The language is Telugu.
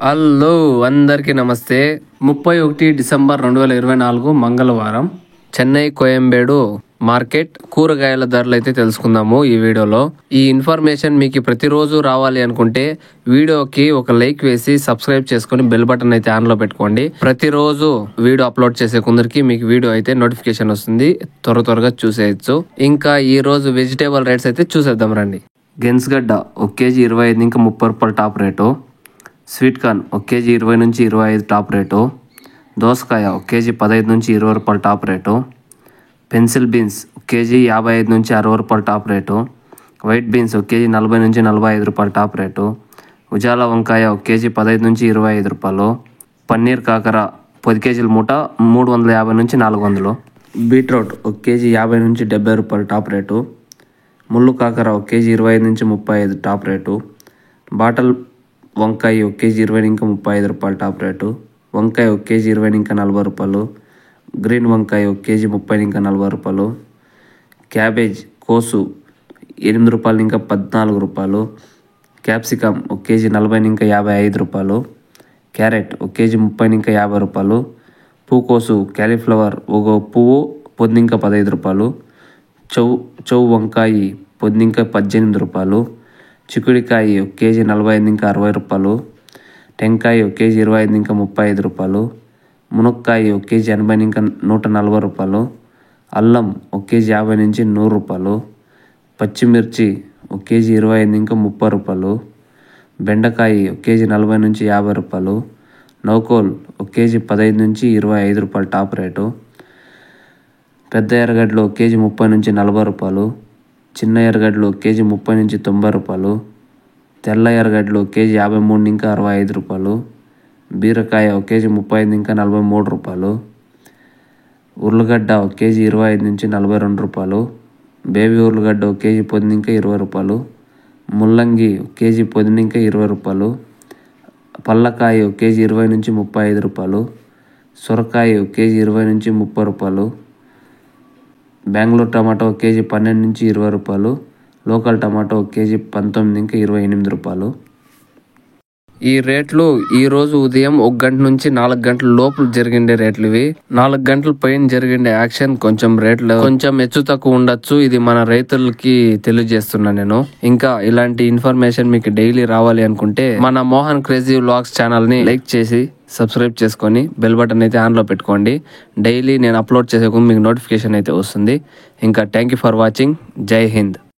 హలో అందరికీ నమస్తే. 31 డిసెంబర్ 2024 మంగళవారం చెన్నై కోయంబేడు మార్కెట్ కూరగాయల ధరలు అయితే తెలుసుకుందాము ఈ వీడియోలో. ఈ ఇన్ఫర్మేషన్ మీకు ప్రతిరోజు రావాలి అనుకుంటే వీడియోకి ఒక లైక్ వేసి సబ్స్క్రైబ్ చేసుకుని బెల్ బటన్ అయితే ఆన్ లో పెట్టుకోండి. ప్రతిరోజు వీడియో అప్లోడ్ చేసే కొందరికి మీకు వీడియో అయితే నోటిఫికేషన్ వస్తుంది, త్వరగా చూసేయచ్చు. ఇంకా ఈ రోజు వెజిటేబుల్ రేట్స్ అయితే చూసేద్దాం రండి. గెన్స్గడ్డ 1 కేజీ 25 ఇంకా 30 రూపాయలు top rate. Sweet corn 1 KG 20 నుంచి 25 టాప్ రేటు. దోసకాయ 1 కేజీ 15 నుంచి 20 రూపాయలు top rate. Pencil beans 1 KG 55 నుంచి 60 రూపాయలు top rate. White beans 1 KG 40 నుంచి 45 రూపాయలు టాప్ రేటు. ఉజాల వంకాయ 1 కేజీ 15 నుంచి 25 రూపాయలు. పన్నీర్ కాకర 10 కేజీల మూట 350 నుంచి 400. బీట్రూట్ 1 కేజీ 50 నుంచి 70 రూపాయలు టాప్ రేటు. ముళ్ళు కాకర 1 కేజీ 25 నుంచి 35 టాప్ రేటు. బాటల్ వంకాయ 1 కేజీ 20 ఇంకా 35 రూపాయలు టాప్ రేటు. వంకాయ 1 కేజీ 20 ఇంకా 40 రూపాయలు. గ్రీన్ వంకాయ 1 కేజీ 30 ఇంకా 40 రూపాయలు. క్యాబేజ్ కోసు 8 రూపాయలు ఇంకా 14 రూపాయలు. క్యాప్సికమ్ 1 కేజీ 40 ఇంకా 55 రూపాయలు. క్యారెట్ 1 కేజీ 30 ఇంకా 50 రూపాయలు. పూకోసు క్యాలీఫ్లవర్ ఒక పువ్వు పొద్దుంక 15 రూపాయలు. చౌ వంకాయ పొద్దుంక 18 రూపాయలు. చిక్కుడికాయ 1 కేజీ 45 ఇంకా 60 రూపాయలు. టెంకాయ 1 కేజీ 25 ఇంకా 35 రూపాయలు. మునక్కాయ 1 కేజీ 80 ఇంకా 140 రూపాయలు. అల్లం 1 కేజీ 50 నుంచి 100 రూపాయలు. పచ్చిమిర్చి 1 కేజీ 25 ఇంకా 30 రూపాయలు. బెండకాయ 1 కేజీ 40 నుంచి 50 రూపాయలు. నౌకోల్ 1 కేజీ 15 నుంచి 25 రూపాయలు టాప్ రేటు. పెద్ద ఎర్రగడ్డలు 1 కేజీ 30 నుంచి 40 రూపాయలు. చిన్న ఎర్రగడ్డలు 1 కేజీ 30 నుంచి 90 రూపాయలు. తెల్ల ఎర్రగడ్డలు 1 కేజీ 53 ఇంకా 65 రూపాయలు. బీరకాయ 1 కేజీ 35 ఇంకా 43 రూపాయలు. ఉర్లగడ్డ 1 కేజీ 25 నుంచి 42 రూపాయలు. బేబీ ఉర్లగడ్డ 1 కేజీ 10 ఇంకా 20 రూపాయలు. ముల్లంగి 1 కేజీ 10 ఇంకా 20 రూపాయలు. పల్లకాయ 1 కేజీ 20 నుంచి 35 రూపాయలు. సొరకాయ 1 కేజీ 20 నుంచి 30 రూపాయలు. బెంగళూరు టమాటో 1 కేజీ 12 నుంచి 20 రూపాయలు. లోకల్ టమాటో 1 కేజీ 19 ఇంకా 28 రూపాయలు. ఈ రేట్లు ఈ రోజు ఉదయం 1 గంట నుంచి 4 గంటల లోపు జరిగిండే రేట్లు ఇవి. 4 గంటల పైన జరిగిండే యాక్షన్ కొంచెం రేట్లు కొంచెం హెచ్చు తక్కువ ఉండొచ్చు. ఇది మన రైతులకి తెలియజేస్తున్నా నేను. ఇంకా ఇలాంటి ఇన్ఫర్మేషన్ మీకు డైలీ రావాలి అనుకుంటే మన మోహన్ క్రేజీ వ్లాగ్స్ ఛానల్ ని లైక్ చేసి సబ్స్క్రైబ్ చేసుకొని బెల్ బటన్ అయితే ఆన్ లో పెట్టుకోండి. డైలీ నేను అప్లోడ్ చేసే మీకు నోటిఫికేషన్ అయితే వస్తుంది. ఇంకా థ్యాంక్ యూ ఫర్ వాచింగ్. జై హింద్.